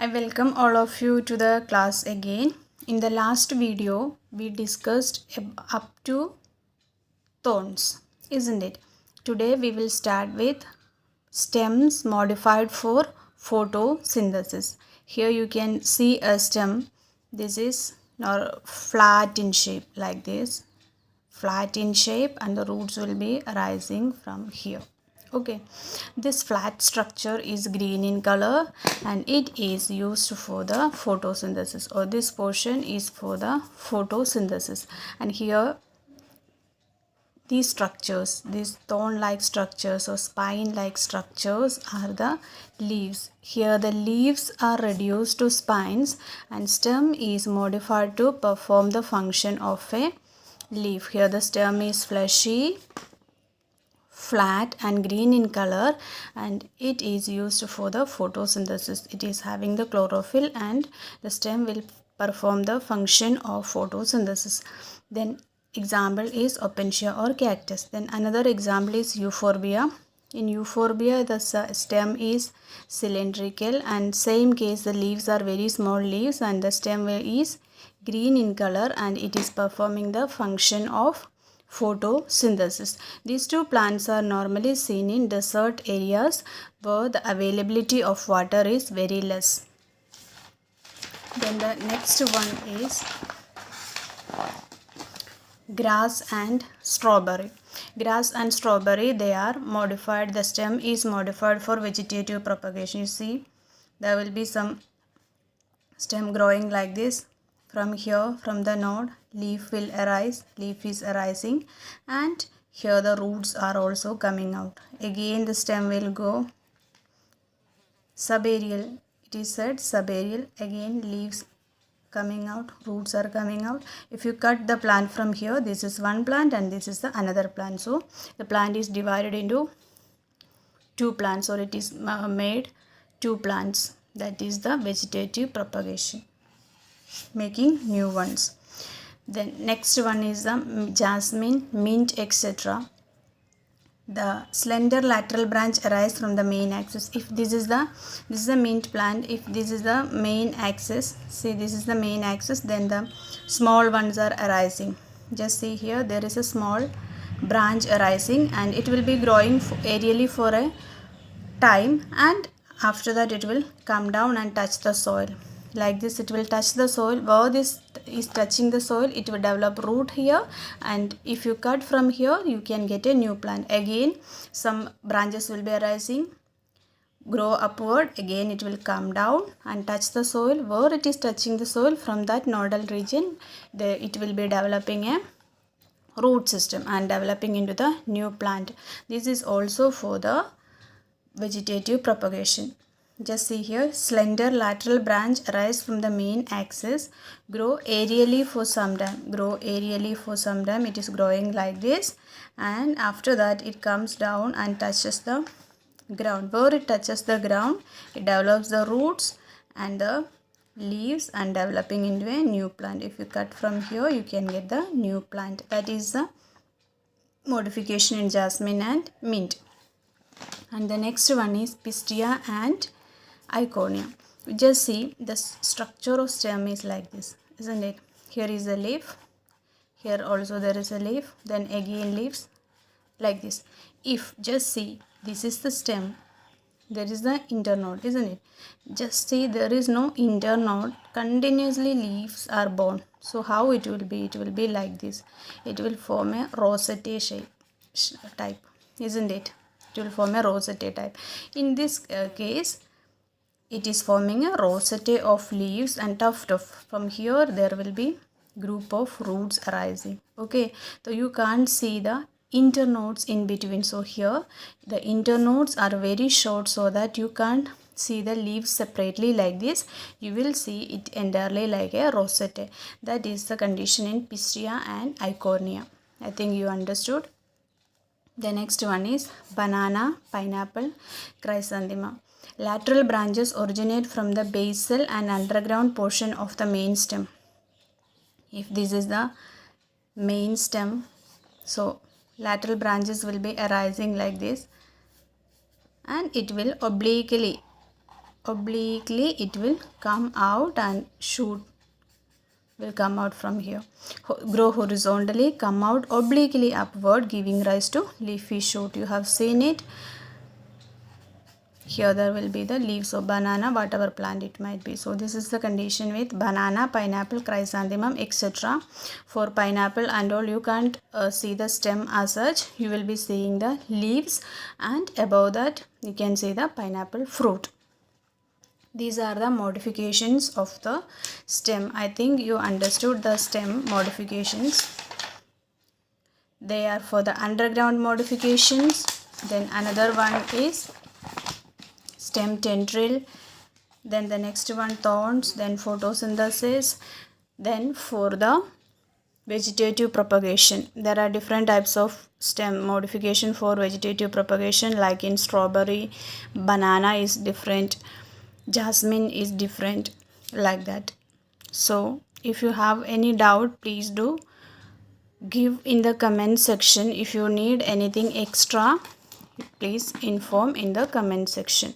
I welcome all of you to the class again. In the last video, we discussed up to thorns, isn't it? Today we will start with stems modified for photosynthesis. Here you can see a stem. This is flat in shape like this, flat in shape, and the roots will be arising from here. Okay, this flat structure is green in color and it is used for the photosynthesis, or this portion is for the photosynthesis. And here these structures, these thorn like structures or spine like structures are the leaves. Here the leaves are reduced to spines and stem is modified to perform the function of a leaf. Here the stem is fleshy, flat and green in color, and it is used for the photosynthesis. It is having the chlorophyll and the stem will perform the function of photosynthesis. Then example is opuntia or cactus. Then another example is euphorbia. In euphorbia the stem is cylindrical, and same case the leaves are very small leaves and the stem is green in color and it is performing the function of photosynthesis. These two plants are normally seen in desert areas where the availability of water is very less. Then the next one is grass and strawberry. Grass and strawberry, they are modified. The stem is modified for vegetative propagation. You see, there will be some stem growing like this. From here, from the node, leaf will arise, leaf is arising, and here the roots are also coming out. Again the stem will go subaerial. It is said subaerial. Again leaves coming out, roots are coming out. If you cut the plant from here, this is one plant and this is the another plant. So the plant is divided into two plants, or it is made two plants. That is the vegetative propagation, making new ones. Then next one is the jasmine, mint, etc. The slender lateral branch arises from the main axis. If this is the mint plant, if this is the main axis, see this is the main axis, then the small ones are arising. Just see here, there is a small branch arising and it will be growing aerially for a time, and after that it will come down and touch the soil. Like this it will touch the soil. Where this is touching the soil, it will develop root here, and if you cut from here you can get a new plant. Again some branches will be arising, grow upward, again it will come down and touch the soil. Where it is touching the soil, from that nodal region it will be developing a root system and developing into the new plant. This is also for the vegetative propagation. Just see here, slender lateral branch arise from the main axis, grow aerially for some time. Grow aerially for some time. It is growing like this, and after that it comes down and touches the ground. Where it touches the ground, it develops the roots and the leaves and developing into a new plant. If you cut from here, you can get the new plant. That is the modification in jasmine and mint. And the next one is pistia and Eichhornia. Just see the structure of stem is like this, isn't it? Here is a leaf, here also there is a leaf, then again leaves like this. If just see, this is the stem, there is the internode, isn't it? Just see, there is no internode, continuously leaves are born. So how it will be? It will be like this. It will form a rosette shape type, isn't it? It will form a rosette type. In this case, it is forming a rosette of leaves and tuft of. From here there will be group of roots arising. Okay, so you can't see the internodes in between. So here the internodes are very short so that you can't see the leaves separately like this. You will see it entirely like a rosette. That is the condition in pistia and Eichhornia. I think you understood. The next one is banana, pineapple, chrysanthemum. Lateral branches originate from the basal and underground portion of the main stem. If this is the main stem, so lateral branches will be arising like this, and it will obliquely obliquely it will come out and shoot will come out from here. Grow horizontally, come out obliquely upward, giving rise to leafy shoot. You have seen it. Here there will be the leaves of banana, whatever plant it might be. So this is the condition with banana, pineapple, chrysanthemum, etc. For pineapple and all, you can't see the stem as such. You will be seeing the leaves, and above that you can see the pineapple fruit. These are the modifications of the stem. I think you understood the stem modifications. They are for the underground modifications. Then another one is stem tendril. Then the next one thorns. Then photosynthesis. Then for the vegetative propagation, there are different types of stem modification for vegetative propagation, like in strawberry, banana is different, jasmine is different, like that. So if you have any doubt, please do give in the comment section. If you need anything extra, please inform in the comment section.